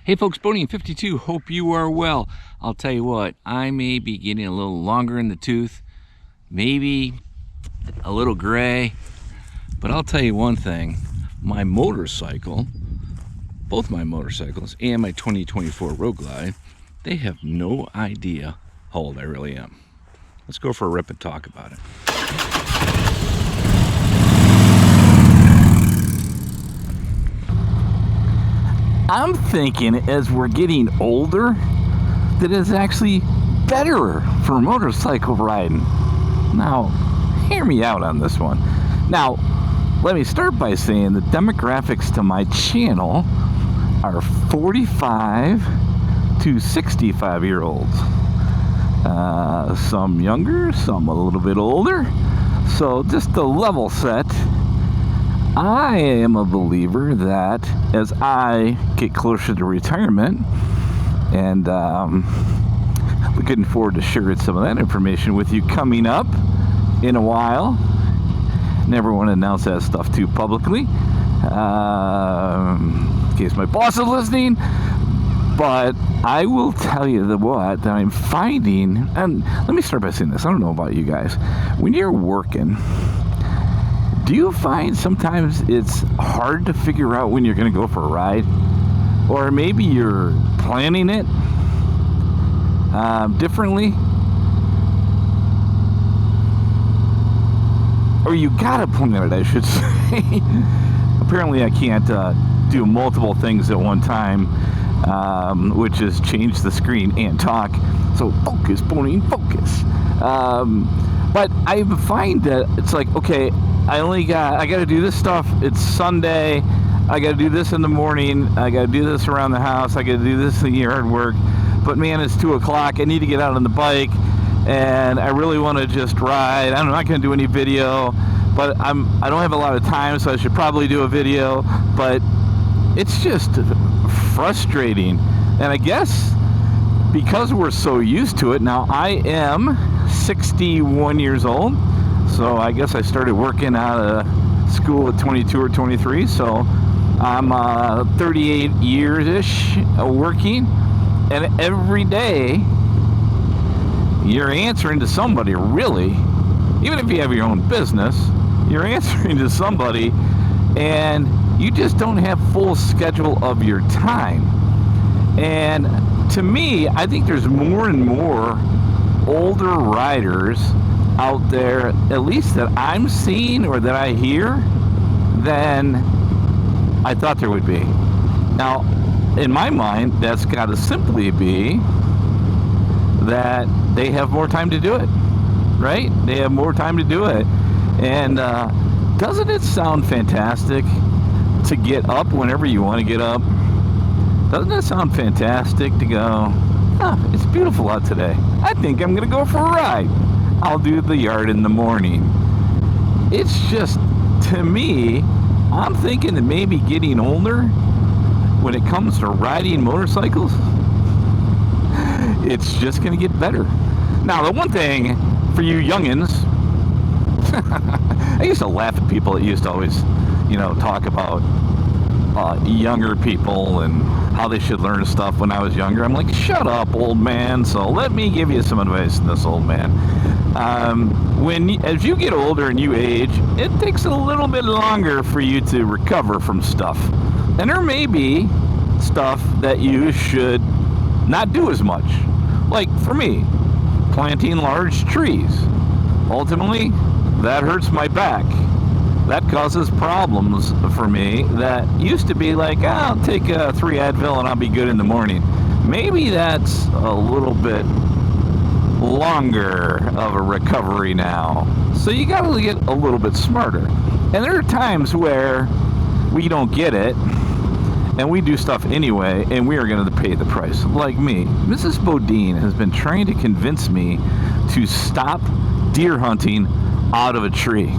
Hey folks, BoDean 52, hope you are well. I'll tell you what, I may be getting a little longer in the tooth, maybe a little gray, but I'll tell you one thing, my motorcycle, both my motorcycles and my 2024 Road Glide, they have no idea how old I really am. Let's go for a rip and talk about it. I'm thinking as we're getting older that it's actually better for motorcycle riding. Now, hear me out on this one. Now, let me start by saying the demographics to my channel are 45 to 65 year olds. Some younger, some a little bit older. So just to level set, I am a believer that as I get closer to retirement, and looking forward to sharing some of that information with you coming up in a while. Never want to announce that stuff too publicly, in case my boss is listening. But I will tell you that I'm finding, and let me start by saying this, I don't know about you guys, when you're working, do you find sometimes it's hard to figure out when you're going to go for a ride? Or maybe you're planning it differently? Or you gotta plan it, I should say. Apparently I can't do multiple things at one time, which is change the screen and talk. So focus, BoDean, focus. But I find that it's like, okay, I got to do this stuff. It's Sunday. I got to do this in the morning. I got to do this around the house. I got to do this in the yard work. But man, it's 2 o'clock. I need to get out on the bike, and I really want to just ride. I'm not going to do any video, but I don't have a lot of time, so I should probably do a video. But it's just frustrating, and I guess because we're so used to it now. I am 61 years old. So I guess I started working out of school at 22 or 23, so I'm 38 years-ish working, and every day you're answering to somebody, really. Even if you have your own business, you're answering to somebody, and you just don't have full schedule of your time. And to me, I think there's more and more older riders out there, at least that I'm seeing or that I hear, than I thought there would be. Now, in my mind, that's got to simply be that they have more time to do it, right? They have more time to do it. And doesn't it sound fantastic to get up whenever you want to get up? Doesn't it sound fantastic to go, oh, it's beautiful out today. I think I'm going to go for a ride. I'll do the yard in the morning. It's just, to me, I'm thinking that maybe getting older, when it comes to riding motorcycles, it's just going to get better. Now, the one thing for you youngins, I used to laugh at people that used to always, talk about younger people and how they should learn stuff when I was younger. I'm like, shut up, old man. So let me give you some advice on this, old man. As you get older and you age, it takes a little bit longer for you to recover from stuff. And there may be stuff that you should not do as much. Like for me, planting large trees. Ultimately, that hurts my back. That causes problems for me that used to be like, I'll take 3 Advil and I'll be good in the morning. Maybe that's a little bit longer of a recovery now. So you got to get a little bit smarter. And there are times where we don't get it and we do stuff anyway, and we are going to pay the price. Like me, Mrs. BoDean has been trying to convince me to stop deer hunting out of a tree.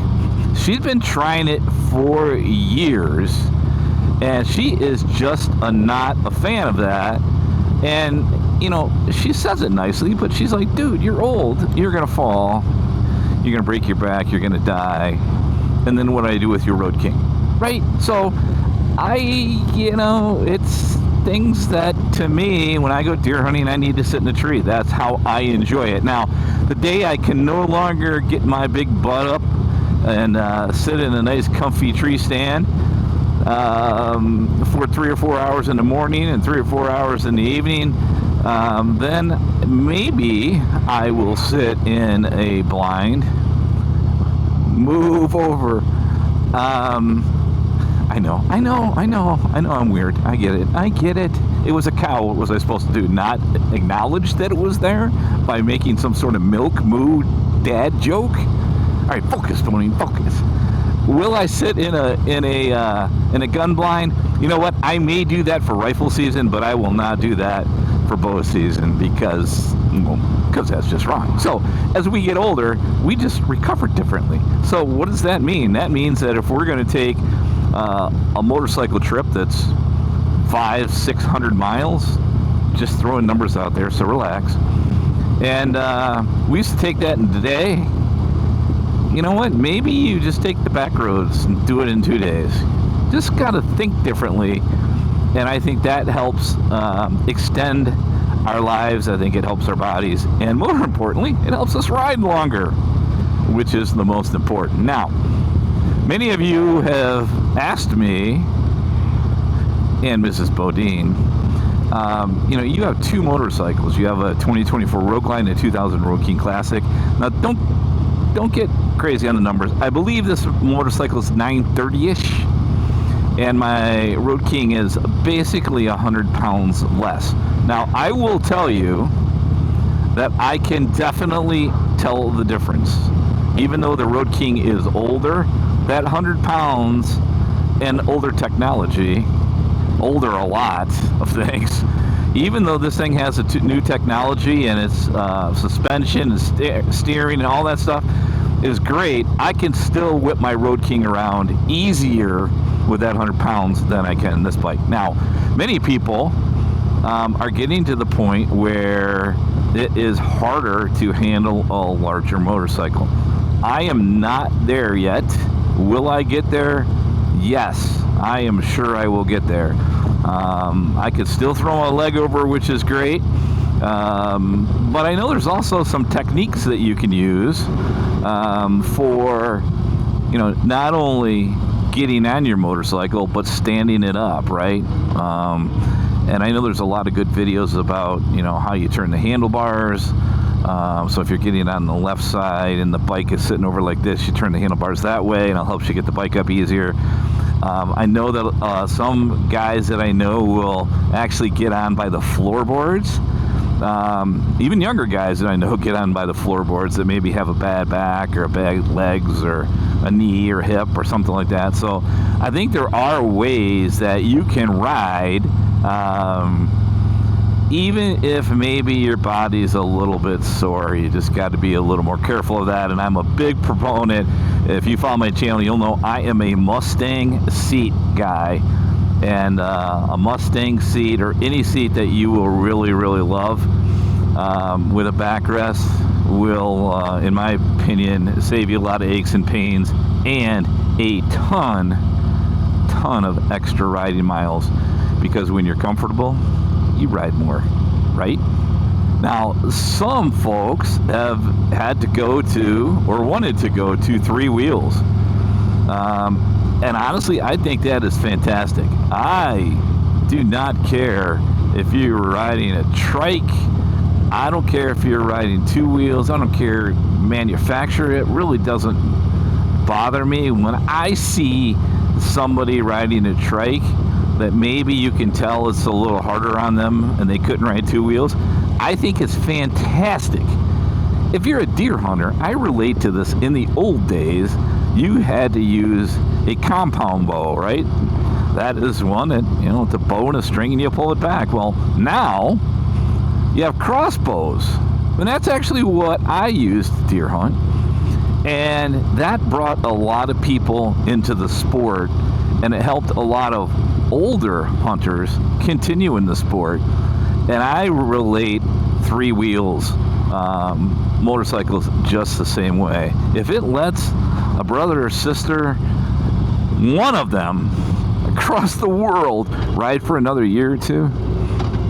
She's been trying it for years, and she is just not a fan of that. And she says it nicely, but she's like, dude, you're old, you're gonna fall, you're gonna break your back, you're gonna die, and then what do I do with your Road King, right? So it's things that, to me, when I go deer hunting, I need to sit in a tree. That's how I enjoy it. Now, the day I can no longer get my big butt up and sit in a nice comfy tree stand for 3 or 4 hours in the morning and 3 or 4 hours in the evening, then maybe I will sit in a blind, move over. I know I'm weird. I get it. It was a cow. What was I supposed to do? Not acknowledge that it was there by making some sort of milk moo dad joke? All right, focus, BoDean, focus. Will I sit in a gun blind? You know what? I may do that for rifle season, but I will not do that for bow season because that's just wrong. So as we get older, we just recover differently. So what does that mean? That means that if we're going to take a motorcycle trip that's 500-600 miles, just throwing numbers out there, so relax. And we used to take that in a day. You know what? Maybe you just take the back roads and do it in 2 days. Just got to think differently. And I think that helps extend our lives. I think it helps our bodies. And more importantly, it helps us ride longer, which is the most important. Now, many of you have asked me, and Mrs. BoDean, you have 2 motorcycles. You have a 2024 Road Glide and a 2000 Road King Classic. Now, don't get crazy on the numbers. I believe this motorcycle is 930-ish, and my Road King is basically 100 pounds less. Now, I will tell you that I can definitely tell the difference. Even though the Road King is older, that 100 pounds and older technology, older a lot of things, even though this thing has a new technology and its suspension and steering and all that stuff is great, I can still whip my Road King around easier with that 100 pounds than I can this bike. Now, many people are getting to the point where it is harder to handle a larger motorcycle. I am not there yet. Will I get there? Yes, I am sure I will get there. I could still throw a leg over, which is great. But I know there's also some techniques that you can use for, not only getting on your motorcycle, but standing it up, right? And I know there's a lot of good videos about, how you turn the handlebars. So if you're getting on the left side and the bike is sitting over like this, you turn the handlebars that way, and it helps you get the bike up easier. I know that some guys that I know will actually get on by the floorboards. Even younger guys that I know get on by the floorboards that maybe have a bad back or a bad legs or a knee or hip or something like that. So I think there are ways that you can ride, even if maybe your body's a little bit sore. You just got to be a little more careful of that. And I'm a big proponent. If you follow my channel, you'll know I am a Mustang seat guy. And a Mustang seat, or any seat that you will really, really love, with a backrest, will, in my opinion, save you a lot of aches and pains and a ton of extra riding miles. Because when you're comfortable, you ride more, right? Now, some folks have had to go to, or wanted to go to, 3 wheels. And honestly, I think that is fantastic. I do not care if you're riding a trike. I don't care if you're riding 2 wheels. I don't care manufacturer. It really doesn't bother me. When I see somebody riding a trike that maybe you can tell it's a little harder on them and they couldn't ride 2 wheels, I think it's fantastic. If you're a deer hunter, I relate to this. In the old days, you had to use a compound bow, right? That is one that, it's a bow and a string and you pull it back. Well, now you have crossbows. And that's actually what I used to deer hunt. And that brought a lot of people into the sport, and it helped a lot of older hunters continue in the sport. And I relate 3 wheels motorcycles just the same way. If it lets a brother or sister, one of them, across the world, ride for another year or two,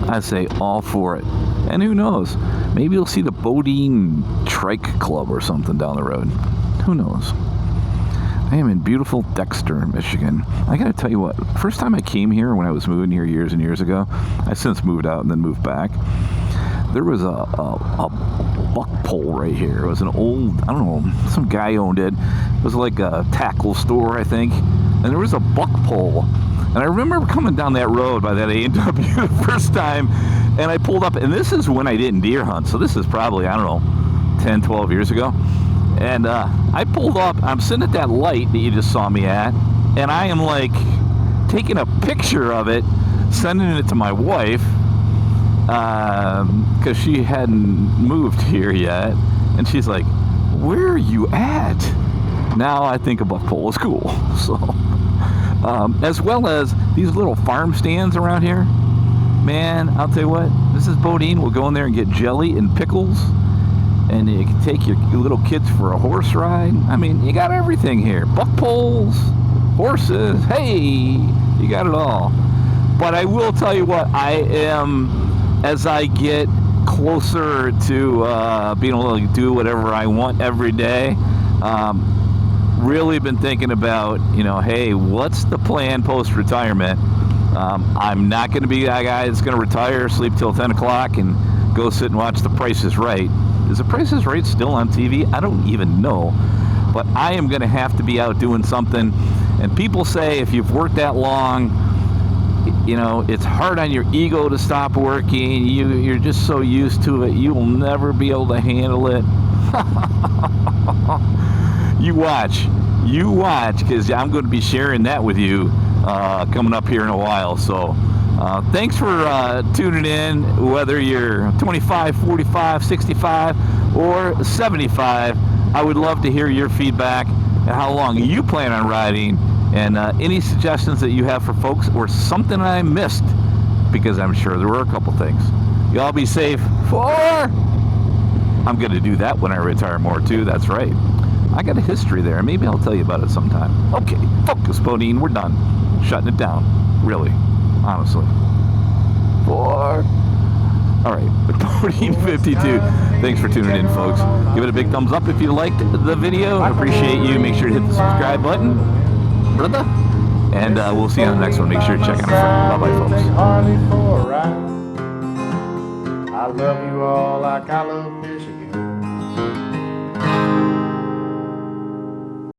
I say all for it. And who knows, maybe you'll see the BoDean Trike Club or something down the road. Who knows? I am in beautiful Dexter, Michigan. I gotta tell you what, first time I came here when I was moving here years and years ago, I since moved out and then moved back, there was a buck pole right here. It was an old, I don't know, some guy owned it. It was like a tackle store, I think. And there was a buck pole. And I remember coming down that road by that A&W the first time, and I pulled up, and this is when I didn't deer hunt, so this is probably, I don't know, 10, 12 years ago. And I pulled up, I'm sitting at that light that you just saw me at, and I am like taking a picture of it, sending it to my wife, because she hadn't moved here yet, and she's like, where are you at? Now I think a buck pole is cool. So, as well as these little farm stands around here, man, I'll tell you what, this is BoDean. We'll go in there and get jelly and pickles, and you can take your little kids for a horse ride. I mean, you got everything here. Buck poles, horses, hey, you got it all. But I will tell you what, I am, as I get closer to being able to do whatever I want every day, really been thinking about, you know, hey, what's the plan post-retirement? I'm not going to be that guy that's going to retire, sleep till 10 o'clock, and go sit and watch The Price is Right. Is The Price is Right still on TV? I don't even know. But I am going to have to be out doing something. And people say if you've worked that long, you know, it's hard on your ego to stop working. You're just so used to it, you will never be able to handle it. You watch, because I'm going to be sharing that with you coming up here in a while. So thanks for tuning in, whether you're 25, 45, 65, or 75. I would love to hear your feedback and how long you plan on riding, and any suggestions that you have for folks, or something I missed, because I'm sure there were a couple things. Y'all be safe, for I'm going to do that when I retire more too, that's right. I got a history there. Maybe I'll tell you about it sometime. Okay, focus, BoDean. We're done. Shutting it down. Really. Honestly. All right. BoDean 52. Thanks for tuning in, folks. Give it a big thumbs up if you liked the video. I appreciate you. Make sure to hit the subscribe button. Brother. And we'll see you on the next one. Make sure to check out our friend. Bye-bye, folks. I love you all like I love you.